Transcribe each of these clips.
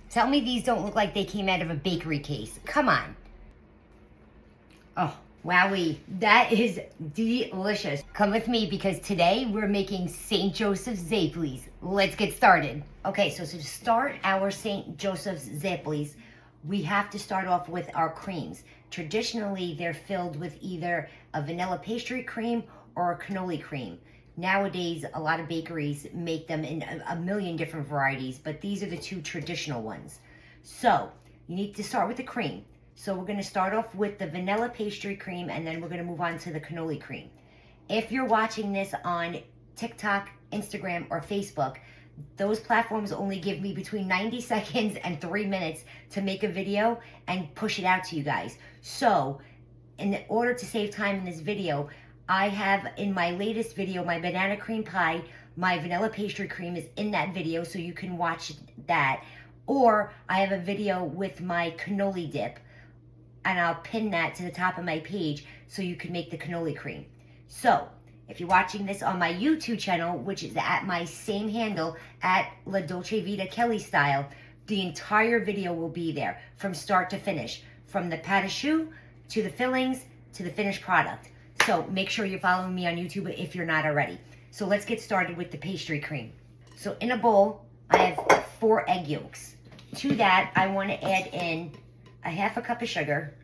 Tell me these don't look like they came out of a bakery case. Come on. Oh, wowee. That is delicious. Come with me because today we're making St. Joseph Zeppolis. Let's get started. Okay, so to start our St. Joseph Zeppolis, we have to start off with our creams. Traditionally, they're filled with either a vanilla pastry cream or a cannoli cream. Nowadays, a lot of bakeries make them in a million different varieties, but these are the two traditional ones. So you need to start with the cream. So we're gonna start off with the vanilla pastry cream, and then we're gonna move on to the cannoli cream. If you're watching this on TikTok, Instagram, or Facebook, those platforms only give me between 90 seconds and 3 minutes to make a video and push it out to you guys. So in order to save time in this video, I have in my latest video, my banana cream pie, my vanilla pastry cream is in that video, so you can watch that. Or I have a video with my cannoli dip, and I'll pin that to the top of my page so you can make the cannoli cream. So if you're watching this on my YouTube channel, which is at my same handle, at La Dolce Vita Kelly Style, the entire video will be there from start to finish, from the pate choux to the fillings to the finished product. So make sure you're following me on YouTube if you're not already. So let's get started with the pastry cream. So in a bowl, I have 4 egg yolks. To that, I want to add in a half a cup of sugar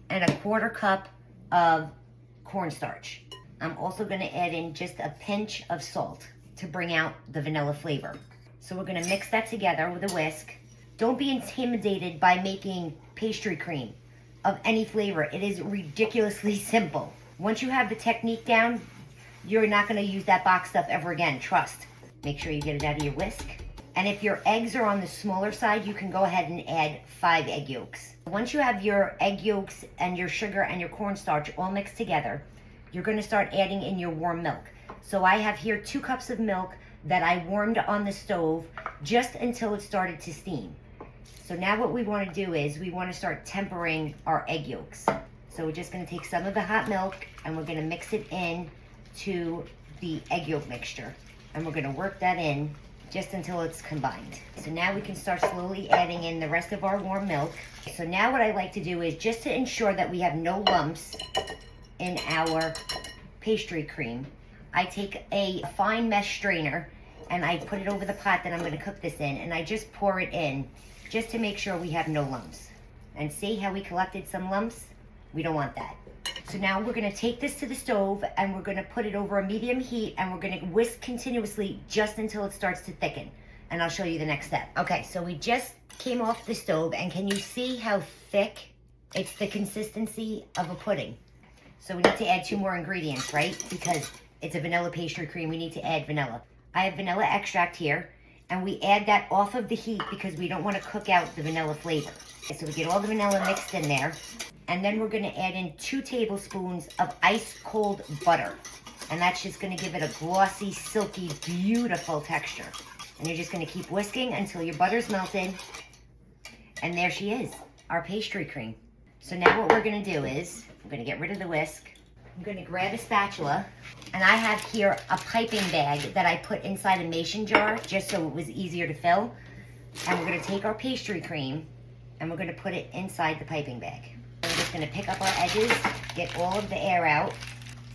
and a 1/4 cup of cornstarch. I'm also going to add in just a pinch of salt to bring out the vanilla flavor. So we're going to mix that together with a whisk. Don't be intimidated by making pastry cream of any flavor. It is ridiculously simple. Once you have the technique down, you're not going to use that box stuff ever again, trust. Make sure you get it out of your whisk. And if your eggs are on the smaller side, you can go ahead and add 5 egg yolks. Once you have your egg yolks and your sugar and your cornstarch all mixed together, you're going to start adding in your warm milk. So I have here 2 cups of milk that I warmed on the stove just until it started to steam. So now what we want to do is we want to start tempering our egg yolks. So we're just going to take some of the hot milk and we're going to mix it in to the egg yolk mixture. And we're going to work that in just until it's combined. So now we can start slowly adding in the rest of our warm milk. So now what I like to do is just to ensure that we have no lumps in our pastry cream, I take a fine mesh strainer and I put it over the pot that I'm going to cook this in, and I just pour it in just to make sure we have no lumps. And see how we collected some lumps? We don't want that. So now we're going to take this to the stove and we're going to put it over a medium heat, and we're going to whisk continuously just until it starts to thicken. And I'll show you the next step. Okay, so we just came off the stove, and can you see how thick? It's the consistency of a pudding. So we need to add 2 more ingredients, right? Because it's a vanilla pastry cream, we need to add vanilla. I have vanilla extract here, and we add that off of the heat because we don't want to cook out the vanilla flavor. Okay, so we get all the vanilla mixed in there, and then we're going to add in 2 tablespoons of ice cold butter. And that's just going to give it a glossy, silky, beautiful texture. And you're just going to keep whisking until your butter's melted. And there she is, our pastry cream. So now what we're going to do is, I'm going to get rid of the whisk. I'm going to grab a spatula, and I have here a piping bag that I put inside a mason jar just so it was easier to fill. And we're going to take our pastry cream and we're going to put it inside the piping bag. We're just going to pick up our edges, get all of the air out.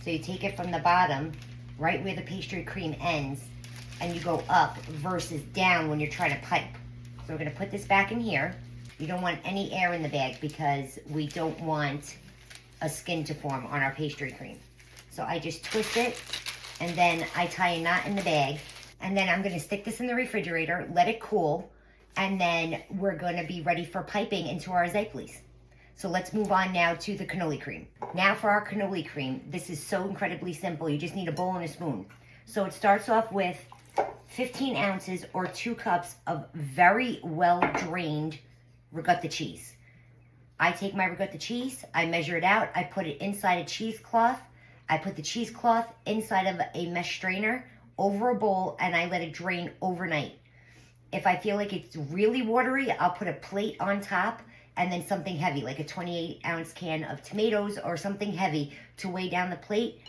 So you take it from the bottom, right where the pastry cream ends, and you go up versus down when you're trying to pipe. So we're going to put this back in here. You don't want any air in the bag because we don't want a skin to form on our pastry cream. So I just twist it, and then I tie a knot in the bag, and then I'm going to stick this in the refrigerator, let it cool, and then we're going to be ready for piping into our Zeppolis. So let's move on now to the cannoli cream. Now for our cannoli cream, this is so incredibly simple. You just need a bowl and a spoon. So it starts off with 15 ounces or 2 cups of very well drained ricotta cheese. I take my ricotta cheese, I measure it out, I put it inside a cheesecloth, I put the cheesecloth inside of a mesh strainer over a bowl, and I let it drain overnight. If I feel like it's really watery, I'll put a plate on top and then something heavy, like a 28-ounce can of tomatoes or something heavy to weigh down the plate,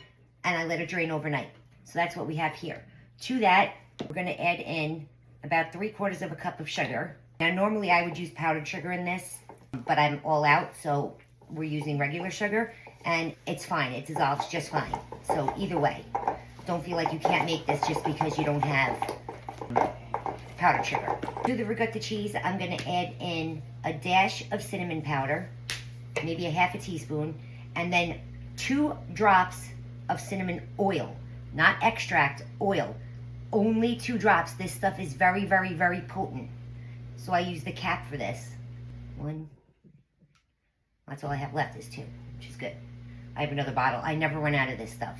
and I let it drain overnight. So that's what we have here. To that, we're gonna add in about 3/4 of a cup of sugar. Now normally I would use powdered sugar in this, but I'm all out, so we're using regular sugar, and it's fine. It dissolves just fine. So either way, don't feel like you can't make this just because you don't have powdered sugar. To the ricotta cheese, I'm gonna add in a dash of cinnamon powder, maybe a 1/2 teaspoon, and then 2 drops of cinnamon oil, not extract, oil. Only 2 drops. This stuff is very, very, very potent. So I use the cap for this. 1. That's all I have left is 2, which is good. I have another bottle. I never run out of this stuff.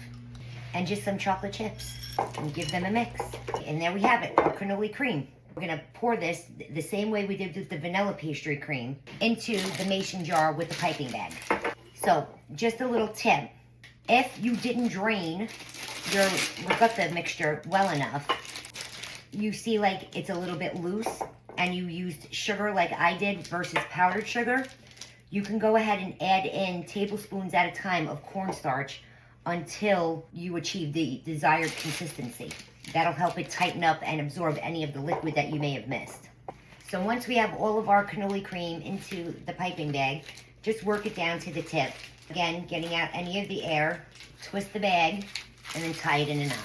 And just some chocolate chips and give them a mix. And there we have it, our cannoli cream. We're gonna pour this the same way we did with the vanilla pastry cream into the mason jar with the piping bag. So just a little tip. If you didn't drain your ricotta mixture well enough, you see like it's a little bit loose and you used sugar like I did versus powdered sugar, you can go ahead and add in tablespoons at a time of cornstarch until you achieve the desired consistency. That'll help it tighten up and absorb any of the liquid that you may have missed. So once we have all of our cannoli cream into the piping bag, just work it down to the tip. Again, getting out any of the air, twist the bag, and then tie it in a knot.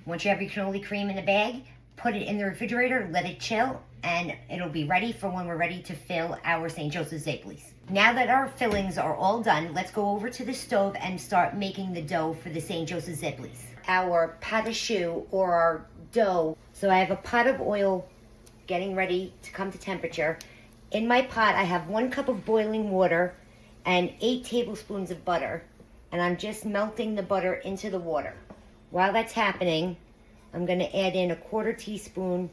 Once you have your cannoli cream in the bag, put it in the refrigerator, let it chill, and it'll be ready for when we're ready to fill our St. Joseph Zeppolis. Now that our fillings are all done, let's go over to the stove and start making the dough for the St. Joseph Zeppolis. Our pate choux, or our dough. So I have a pot of oil getting ready to come to temperature. In my pot, I have 1 cup of boiling water and 8 tablespoons of butter. And I'm just melting the butter into the water. While that's happening, I'm gonna add in a 1/4 teaspoon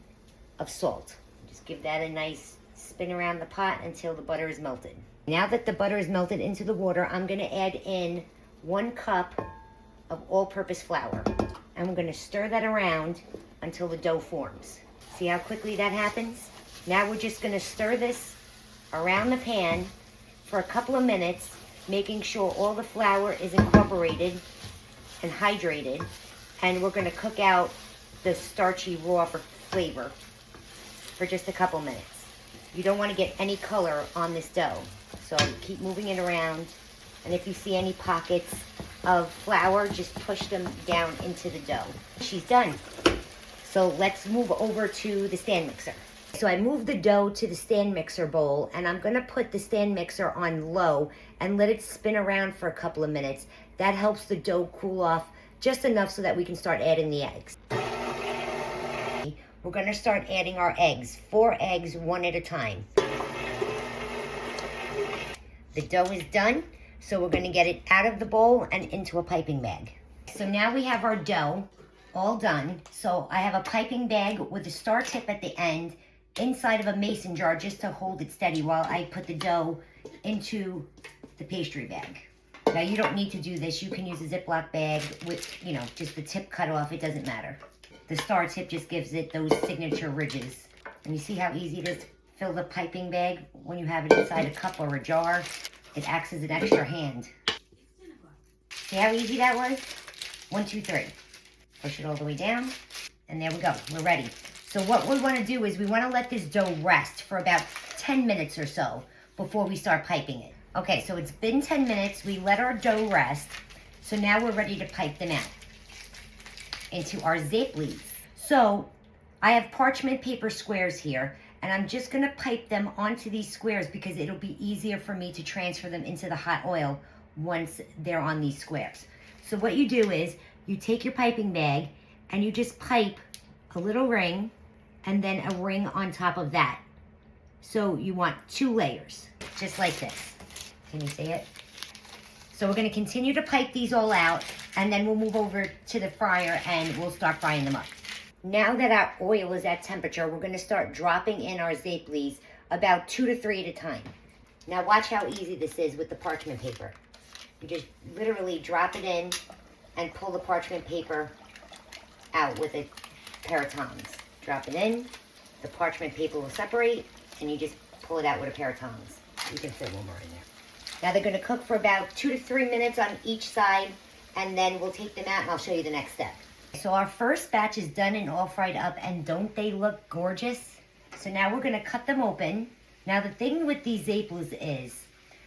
of salt. Just give that a nice spin around the pot until the butter is melted. Now that the butter is melted into the water, I'm gonna add in 1 cup of all-purpose flour. And we're gonna stir that around until the dough forms. See how quickly that happens? Now we're just gonna stir this around the pan for a couple of minutes, making sure all the flour is incorporated and hydrated. And we're gonna cook out the starchy raw flavor for just a couple minutes. You don't wanna get any color on this dough. So keep moving it around. And if you see any pockets of flour, just push them down into the dough. She's done. So let's move over to the stand mixer. So I moved the dough to the stand mixer bowl, and I'm gonna put the stand mixer on low and let it spin around for a couple of minutes. That helps the dough cool off just enough so that we can start adding the eggs. We're gonna start adding our eggs, 4 eggs, 1 at a time. The dough is done, so we're gonna get it out of the bowl and into a piping bag. So now we have our dough all done. So I have a piping bag with a star tip at the end inside of a mason jar just to hold it steady while I put the dough into the pastry bag. Now you don't need to do this. You can use a Ziploc bag with, just the tip cut off. It doesn't matter. The star tip just gives it those signature ridges. And you see how easy it is to fill the piping bag when you have it inside a cup or a jar? It acts as an extra hand. See how easy that was? 1, 2, 3. Push it all the way down. And there we go. We're ready. So what we want to do is we want to let this dough rest for about 10 minutes or so before we start piping it. Okay, so it's been 10 minutes. We let our dough rest. So now we're ready to pipe them out into our Zeppolis. So I have parchment paper squares here, and I'm just going to pipe them onto these squares because it'll be easier for me to transfer them into the hot oil once they're on these squares. So what you do is you take your piping bag and you just pipe a little ring and then a ring on top of that. So you want 2 layers, just like this. Can you see it? So we're going to continue to pipe these all out, and then we'll move over to the fryer and we'll start frying them up. Now that our oil is at temperature, we're going to start dropping in our Zeppolis about 2 to 3 at a time. Now watch how easy this is with the parchment paper. You just literally drop it in and pull the parchment paper out with a pair of tongs. Drop it in, the parchment paper will separate, and you just pull it out with a pair of tongs. You can fit 1 more in there. Now they're going to cook for about 2 to 3 minutes on each side, and then we'll take them out and I'll show you the next step. so our first batch is done and all fried up, and don't they look gorgeous? So now we're gonna cut them open. Now the thing with these Zeppolis is,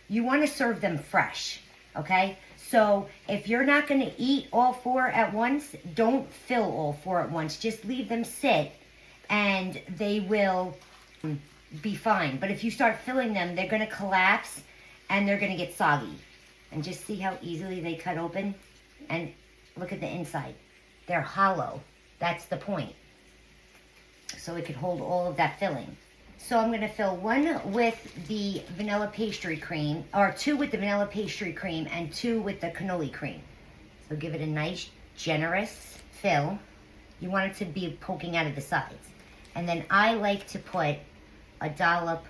you wanna serve them fresh, okay? So if you're not gonna eat all 4 at once, don't fill all 4 at once. Just leave them sit and they will be fine. But if you start filling them, they're gonna collapse and they're gonna get soggy. And just see how easily they cut open? And look at the inside. They're hollow. That's the point. So it could hold all of that filling. So I'm gonna fill 1 with the vanilla pastry cream, or 2 with the vanilla pastry cream and 2 with the cannoli cream. So give it a nice, generous fill. You want it to be poking out of the sides. And then I like to put a dollop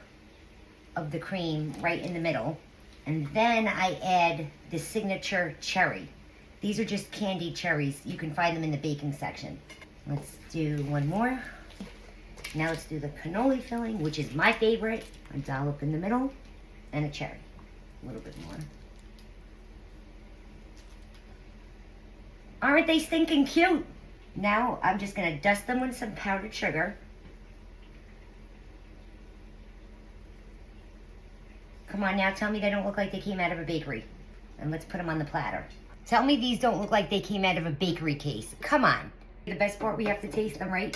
of the cream right in the middle. And then I add the signature cherry. These are just candied cherries. You can find them in the baking section. Let's do 1 more. Now let's do the cannoli filling, which is my favorite. A dollop in the middle and a cherry. A little bit more. Aren't they stinking cute? Now I'm just gonna dust them with some powdered sugar. Come on now, tell me they don't look like they came out of a bakery. And let's put them on the platter. Tell me these don't look like they came out of a bakery case. Come on. The best part, we have to taste them, right?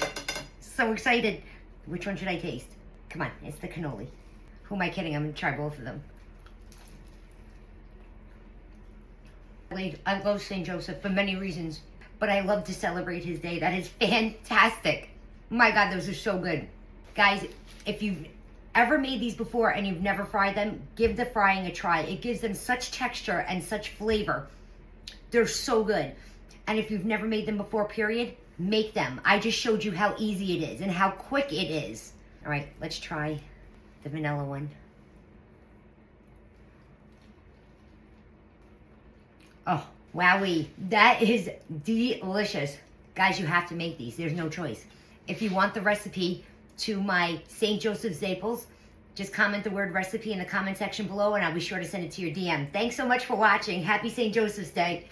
So excited. Which one should I taste? Come on, it's the cannoli. Who am I kidding? I'm gonna try both of them. I love St. Joseph for many reasons, but I love to celebrate his day. That is fantastic. My God, those are so good. Guys, if you've ever made these before and you've never fried them, give the frying a try. It gives them such texture and such flavor. They're so good. And if you've never made them before, period, make them. I just showed you how easy it is and how quick it is. All right, let's try the vanilla one. Oh, wowee. That is delicious. Guys, you have to make these. There's no choice. If you want the recipe to my St. Joseph Zeppoles, just comment the word recipe in the comment section below and I'll be sure to send it to your DM. Thanks so much for watching. Happy St. Joseph's Day.